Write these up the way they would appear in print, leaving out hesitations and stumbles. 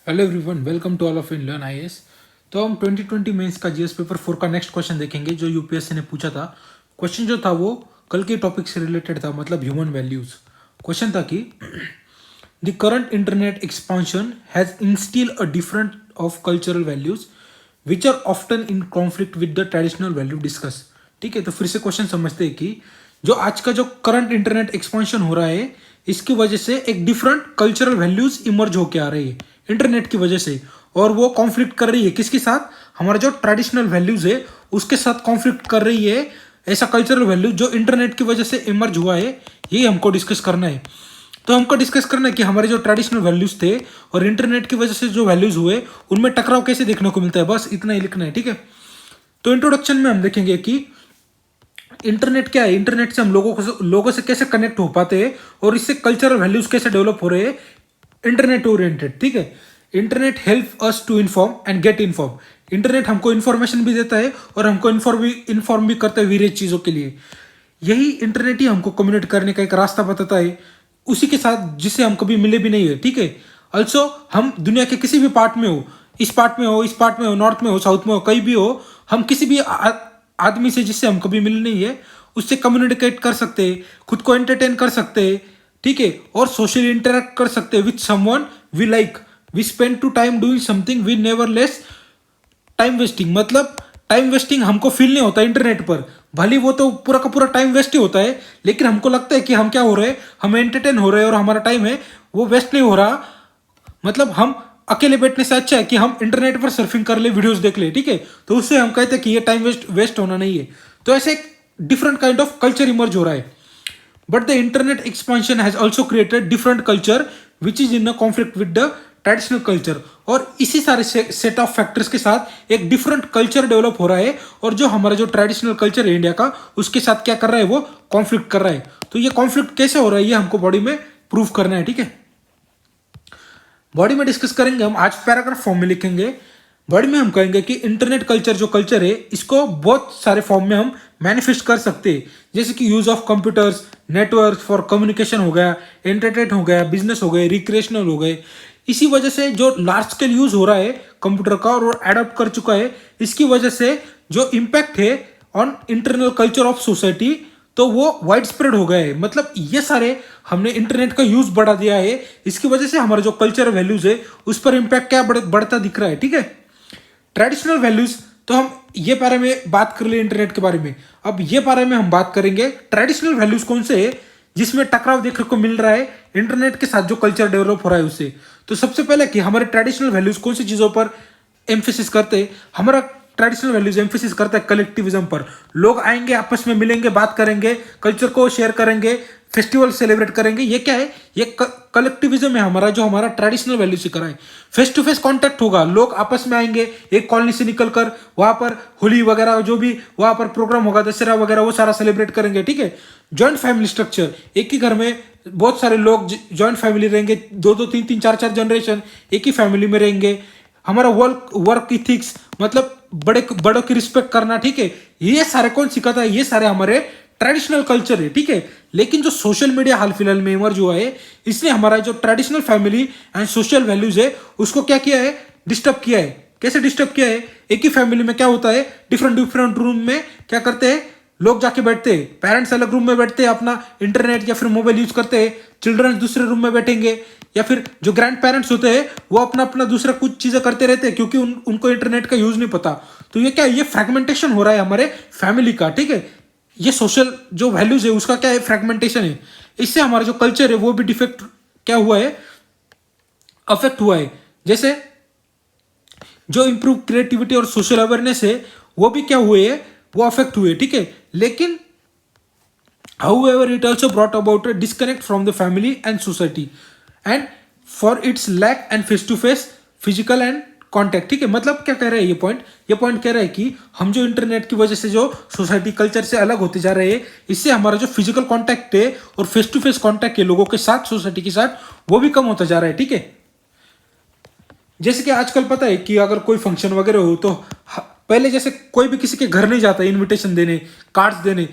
Hello everyone, welcome to all of in learn IAS. तो हम 2020 mains का GS paper 4 का नेक्स्ट क्वेश्चन देखेंगे जो यूपीएससी ने पूछा था। क्वेश्चन जो था वो कल के टॉपिक से रिलेटेड था, मतलब ह्यूमन वैल्यूज। क्वेश्चन था कि the current internet expansion has instill a different of cultural values which are often in conflict with the traditional value discuss. ठीक है, तो फिर से क्वेश्चन समझते हैं कि जो आज का जो करंट इंटरनेट एक्सपांशन हो रहा है, इसकी वजह से एक डिफरेंट कल्चरल वैल्यूज इमर्ज होके आ रही है इंटरनेट की वजह से, और वो कॉन्फ्लिक्ट कर रही है किसके साथ? हमारा जो ट्रेडिशनल वैल्यूज है उसके साथ कॉन्फ्लिक्ट कर रही है। ऐसा कल्चरल वैल्यू जो इंटरनेट की वजह से इमर्ज हुआ है, ये हमको डिस्कस करना है। तो हमको डिस्कस करना है कि हमारे जो ट्रेडिशनल वैल्यूज थे और इंटरनेट की वजह से जो वैल्यूज हुए, उनमें टकराव कैसे देखने को मिलता है, बस इतना ही लिखना है। ठीक है, तो इंट्रोडक्शन में हम देखेंगे कि इंटरनेट क्या है, इंटरनेट से हम लोगों से कैसे कनेक्ट हो पाते हैं और इससे कल्चरल वैल्यूज कैसे डेवलप हो रहे हैं इंटरनेट ओरिएंटेड। ठीक है, internet help us to inform and get inform. Internet हमको इन्फॉर्मेशन भी देता है और हमको इन्फॉर्म भी करता है वेरियस चीज़ों के लिए। यही इंटरनेट ही हमको कम्युनिकेट करने का एक रास्ता बताता है, उसी के साथ जिससे हम कभी मिले भी नहीं है। ठीक है, ऑल्सो हम दुनिया के किसी भी पार्ट में हो, इस पार्ट में हो, इस पार्ट में हो, नॉर्थ में हो, साउथ में हो, कहीं भी हो, हम किसी भी आदमी से जिससे हम कभी मिले नहीं है उससे कम्युनिकेट कर सकते हैं, खुद को एंटरटेन कर सकते हैं। ठीक है, और सोशली इंटरेक्ट कर सकते हैं with someone we like. We spend to time doing something we never less time wasting. मतलब टाइम वेस्टिंग हमको फील नहीं होता इंटरनेट पर, भले वो तो पूरा का पूरा टाइम वेस्ट ही होता है, लेकिन हमको लगता है कि हम क्या हो रहे हैं, हम एंटरटेन हो रहे हैं और हमारा टाइम है वो वेस्ट नहीं हो रहा। मतलब हम अकेले बैठने से अच्छा है कि हम इंटरनेट पर सर्फिंग कर ले, वीडियोस देख ले। ठीक है, तो उससे हम कहते हैं कि ये टाइम वेस्ट होना नहीं है। तो ऐसे एक different kind of culture emerge हो रहा है। But the internet expansion has also created different culture which is in a conflict with the traditional culture. और इसी सारे सेट ऑफ फैक्टर्स के साथ एक डिफरेंट कल्चर डेवलप हो रहा है, और जो हमारा जो ट्रेडिशनल कल्चर है इंडिया का, उसके साथ क्या कर रहा है, वो कॉन्फ्लिक्ट कर रहा है। तो ये कॉन्फ्लिक्ट कैसे हो रहा है, ये हमको बॉडी में प्रूव करना है। ठीक है, बॉडी में डिस्कस करेंगे हम, आज पैराग्राफ फॉर्म में लिखेंगे। बॉडी में हम कहेंगे कि इंटरनेट कल्चर जो कल्चर है, इसको बहुत सारे फॉर्म में हम मैनिफेस्ट कर सकते हैं, जैसे कि use of computers, network for communication हो गया, एंटरटेनमेंट हो गया, बिजनेस हो गए, रिक्रिएशनल हो गए। इसी वजह से जो लार्ज स्केल यूज हो रहा है कंप्यूटर का और एडॉप्ट कर चुका है, इसकी वजह से जो इम्पैक्ट है on internal culture of society, तो वो वाइड स्प्रेड हो गया है। मतलब ये सारे हमने इंटरनेट का यूज बढ़ा दिया है, इसकी वजह से हमारा जो कल्चर वैल्यूज है उस पर इम्पैक्ट क्या बढ़ता दिख रहा है। ठीक है, ट्रेडिशनल वैल्यूज तो हम ये बारे में बात कर लिए इंटरनेट के बारे में। अब ये बारे में हम बात करेंगे ट्रेडिशनल वैल्यूज कौन से है जिसमें टकराव देखने को मिल रहा है इंटरनेट के साथ जो कल्चर डेवलप हो रहा है उससे। तो सबसे पहले कि हमारे ट्रेडिशनल वैल्यूज कौन सी चीजों पर एम्फेसिस करते हैं। हमारा ट्रेडिशनल वैल्यूज एम्फेसिस करता है कलेक्टिविज्म पर। लोग आएंगे, आपस में मिलेंगे, बात करेंगे, कल्चर को शेयर करेंगे, फेस्टिवल सेलिब्रेट करेंगे। ये क्या है, ये कलेक्टिविज्म है हमारा, जो हमारा ट्रेडिशनल वैल्यू से करा है। फेस टू फेस कांटेक्ट होगा, लोग आपस में आएंगे, एक कॉलोनी से निकलकर वहां पर होली वगैरह जो भी वहां पर प्रोग्राम होगा, दशहरा वगैरह, वो सारा सेलिब्रेट करेंगे। ठीक है, जॉइंट फैमिली स्ट्रक्चर, एक ही घर में बहुत सारे लोग जॉइंट फैमिली रहेंगे, दो दो तीन तीन चार चार जनरेशन एक ही फैमिली में रहेंगे। हमारा वर्क इथिक्स, मतलब बड़ों की रिस्पेक्ट करना। ठीक है, ये सारे कौन सिखाता है, ये सारे हमारे ट्रेडिशनल कल्चर है। ठीक है, लेकिन जो सोशल मीडिया हाल फिलहाल में इमर्ज हुआ है, इसने हमारा जो traditional family and social values है उसको क्या किया है, डिस्टर्ब किया है। कैसे डिस्टर्ब किया है, एक ही फैमिली में क्या होता है, डिफरेंट डिफरेंट रूम में क्या करते हैं, लोग जाके बैठते हैं, पेरेंट्स अलग रूम में बैठते हैं, अपना इंटरनेट या फिर मोबाइल यूज करते हैं, चिल्ड्रन दूसरे रूम में बैठेंगे, या फिर जो ग्रैंड पेरेंट्स होते हैं वो अपना अपना दूसरा कुछ चीजें करते रहते हैं, क्योंकि उनको इंटरनेट का यूज नहीं पता। तो ये क्या, ये फ्रेगमेंटेशन हो रहा है हमारे फैमिली का। ठीक है, ये सोशल जो वैल्यूज है उसका क्या है, फ्रेगमेंटेशन है। इससे हमारा जो कल्चर है वो भी डिफेक्ट क्या हुआ है, अफेक्ट हुआ है। जैसे जो इंप्रूव क्रिएटिविटी और सोशल अवेयरनेस है वो भी क्या हुए है, वो अफेक्ट हुए। ठीक है, लेकिन however it also brought about a disconnect from the family and society and for its lack and face to face physical and contact. ठीक है, मतलब क्या कह रहा है ये पॉइंट कह रहा है कि हम जो इंटरनेट की वजह से जो सोसाइटी कल्चर से अलग होते जा रहे हैं, इससे हमारा जो फिजिकल कांटेक्ट है और फेस टू फेस कांटेक्ट है लोगों के साथ, सोसाइटी के साथ, वो भी कम होता जा रहा है। ठीक है, जैसे कि आजकल पता है कि अगर कोई फंक्शन वगैरह हो तो पहले जैसे कोई भी किसी के घर नहीं जाता इनविटेशन देने, कार्ड्स देने,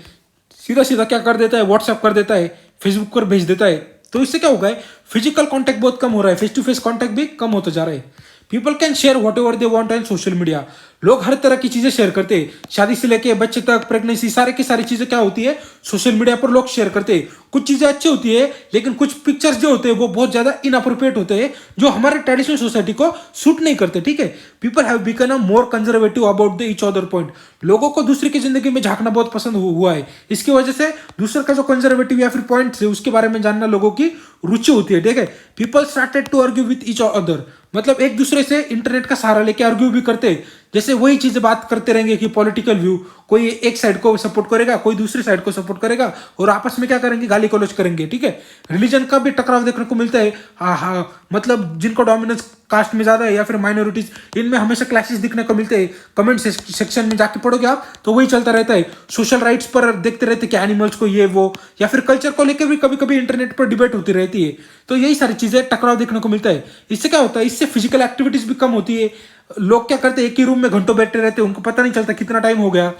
सीधा सीधा क्या कर देता है, व्हाट्सएप कर देता है, फेसबुक पर भेज देता है, तो इससे क्या होगा, फिजिकल कांटेक्ट बहुत कम हो रहा है, फेस टू फेस कांटेक्ट भी कम होता जा रहा है। People can share what ever they want on social media. लोग हर तरह की चीजें शेयर करते हैं, शादी से लेके बच्चे तक, प्रेगनेंसी, सारे की सारी चीजें क्या होती है, सोशल मीडिया पर लोग शेयर करते हैं। कुछ चीजें अच्छी होती है, लेकिन कुछ पिक्चर्स जो होते हैं वो बहुत ज्यादा इनअप्रोप्रिएट होते हैं, जो हमारे ट्रेडिशनल सोसाइटी को सूट नहीं करते। ठीक है, people have become more conservative about the each other point. लोगों को दूसरे की जिंदगी में झांकना बहुत पसंद हुआ है। इसकी वजह से दूसरे का जो कंजर्वेटिव या फिर पॉइंट है उसके बारे में जानना लोगों की रुचि होती है। ठीक है, people started to argue with each other, मतलब एक दूसरे से इंटरनेट का सहारा लेके आर्ग्यू भी करते, जैसे वही चीजें बात करते रहेंगे कि पॉलिटिकल व्यू, कोई एक साइड को सपोर्ट करेगा, कोई दूसरी साइड को सपोर्ट करेगा, और आपस में क्या करेंगे, गाली गलौज करेंगे। ठीक है, रिलीजन का भी टकराव देखने को मिलता है। हाँ, मतलब जिनको डोमिनेंस कास्ट में ज्यादा है या फिर माइनॉरिटीज, इनमें हमेशा क्लैशेस दिखने को मिलते हैं। कमेंट सेक्शन में जाके पढ़ोगे आप तो वही चलता रहता है। सोशल राइट्स पर देखते रहते कि एनिमल्स को ये वो, या फिर कल्चर को लेकर भी कभी कभी इंटरनेट पर डिबेट होती रहती है। तो यही सारी चीजें टकराव देखने को मिलता है। इससे क्या होता है, इससे फिजिकल एक्टिविटीज भी कम होती है। लोग क्या करते हैं, एक ही रूम में घंटों बैठे रहते हैं, उनको पता नहीं चलता कितना टाइम हो गया,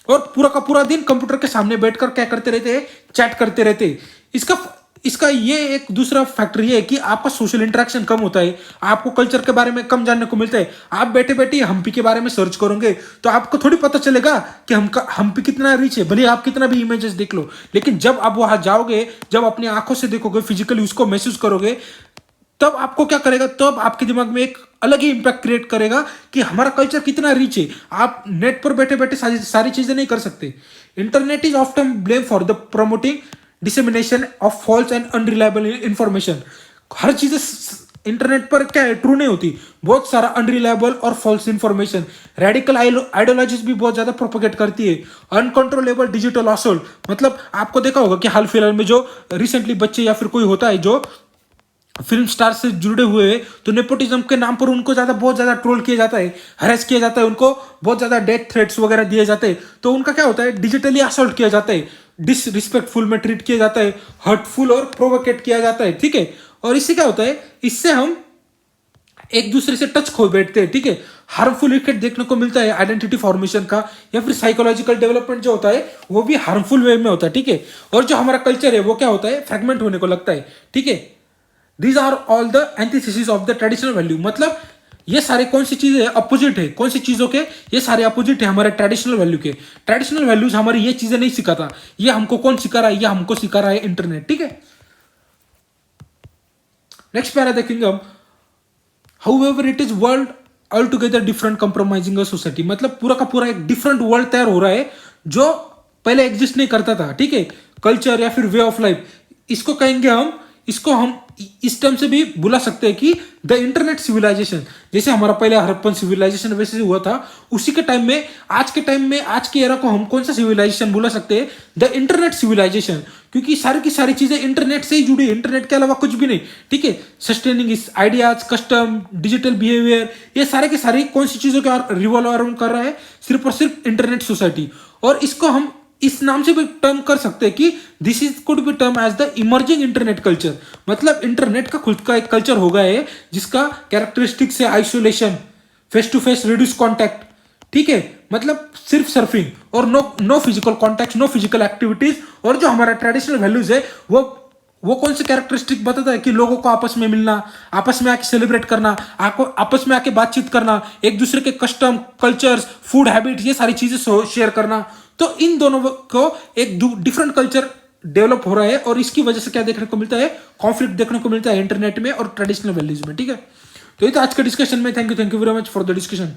और पूरा का पूरा दिन कंप्यूटर के सामने बैठकर क्या करते रहते हैं, चैट करते रहते हैं। इसका ये एक दूसरा फैक्टर ये है कि आपका सोशल इंटरेक्शन कम होता है, आपको कल्चर के बारे में कम जानने को मिलता है। आप बैठे बैठे हम्पी के बारे में सर्च करोगे तो आपको थोड़ी पता चलेगा कि हम्पी कितना रिच है, भले आप कितना भी इमेजेस देख लो, लेकिन जब आप वहां जाओगे, जब अपनी आंखों से देखोगे, फिजिकली उसको महसूस करोगे, तब आपको क्या करेगा, तब आपके दिमाग में एक अलग ही इंपैक्ट क्रिएट करेगा कि हमारा कल्चर कितना रिच है। आप नेट पर बैठे बैठे सारी चीजें नहीं कर सकते। Internet is often blame for the promoting dissemination of false and unreliable information. हर चीजें इंटरनेट पर क्या है, ट्रू नहीं होती, बहुत सारा अनरिलायबल और फॉल्स इंफॉर्मेशन, रेडिकल आइडियोलॉजीज भी बहुत ज्यादा प्रोपोगेट करती है। अनकंट्रोलेबल डिजिटल असॉल्ट, मतलब आपको देखा होगा कि हाल फिलहाल में जो रिसेंटली बच्चे या फिर कोई होता है जो फिल्म स्टार से जुड़े हुए हैं, तो नेपोटिज्म के नाम पर उनको बहुत ज्यादा ट्रोल किया जाता है, हरेस किया जाता है, उनको बहुत ज्यादा डेथ थ्रेट्स वगैरह दिए जाते हैं। तो उनका क्या होता है, डिजिटली असॉल्ट किया जाता है, डिसरिस्पेक्टफुल में ट्रीट किया जाता है, हर्टफुल और प्रोवोकेट किया जाता है। ठीक है, और इससे क्या होता है, इससे हम एक दूसरे से टच खो बैठते हैं। ठीक है, हार्मफुल इफेक्ट देखने को मिलता है आइडेंटिटी फॉर्मेशन का, या फिर साइकोलॉजिकल डेवलपमेंट जो होता है वो भी हार्मफुल वे में होता है। ठीक है, और जो हमारा कल्चर है वो क्या होता है, फ्रेगमेंट होने को लगता है। ठीक है, these are all the antithesis of the traditional value, मतलब ये सारे कौन सी चीजें अपोजिट है, कौन सी चीजों के, ये सारे अपोजिट है हमारे ट्रेडिशनल वैल्यू के। ट्रेडिशनल वैल्यूज हमारी ये चीजें नहीं सिखाता, ये हमको कौन सिखा रहा है, ये हमको सिखा रहा है इंटरनेट। ठीक है, नेक्स्ट पैरा देखेंगे हम, however it is world all together different compromising a society, मतलब पूरा का पूरा एक डिफरेंट वर्ल्ड तैयार हो रहा है जो पहले एग्जिस्ट नहीं करता था। ठीक है, कल्चर या फिर वे ऑफ लाइफ, इसको कहेंगे हम, इसको हम इस टर्म से भी बुला सकते हैं कि द इंटरनेट सिविलाइजेशन। जैसे हमारा पहले हड़प्पन सिविलाइजेशन वैसे हुआ था, उसी के टाइम में, आज के एरा को हम कौन सा सिविलाइजेशन बुला सकते हैं, द इंटरनेट सिविलाइजेशन, क्योंकि सारी की सारी चीजें इंटरनेट से ही जुड़ी है, इंटरनेट के अलावा कुछ भी नहीं। ठीक है, सस्टेनिंग इस आइडियाज, कस्टम, डिजिटल बिहेवियर, ये सारे के सारे कौन सी चीजों का रिवॉल्व अराउंड कर रहा है, सिर्फ और सिर्फ इंटरनेट सोसाइटी। और इसको हम इस नाम से भी टर्म कर सकते हैं कि this is could be term as the emerging internet culture, मतलब इंटरनेट का खुद का एक कल्चर हो गया है जिसका कैरेक्टरिस्टिक्स है isolation, face to face reduce contact. ठीक है, मतलब सिर्फ सर्फिंग और no physical contact, no physical activities. और जो हमारा ट्रेडिशनल वैल्यूज है वो कौन से कैरेक्टरिस्टिक बताता है कि लोगों को आपस में मिलना, आपस में आके सेलिब्रेट करना, आपस में आके बातचीत करना, एक दूसरे के कस्टम, कल्चर्स, फूड हैबिट, ये सारी चीजें शेयर करना। तो इन दोनों को एक डिफरेंट कल्चर डेवलप हो रहा है, और इसकी वजह से क्या देखने को मिलता है, कॉन्फ्लिक्ट देखने को मिलता है इंटरनेट में और ट्रेडिशनल वैल्यूज में। ठीक है, तो ये तो आज का डिस्कशन में, thank you very much for the discussion.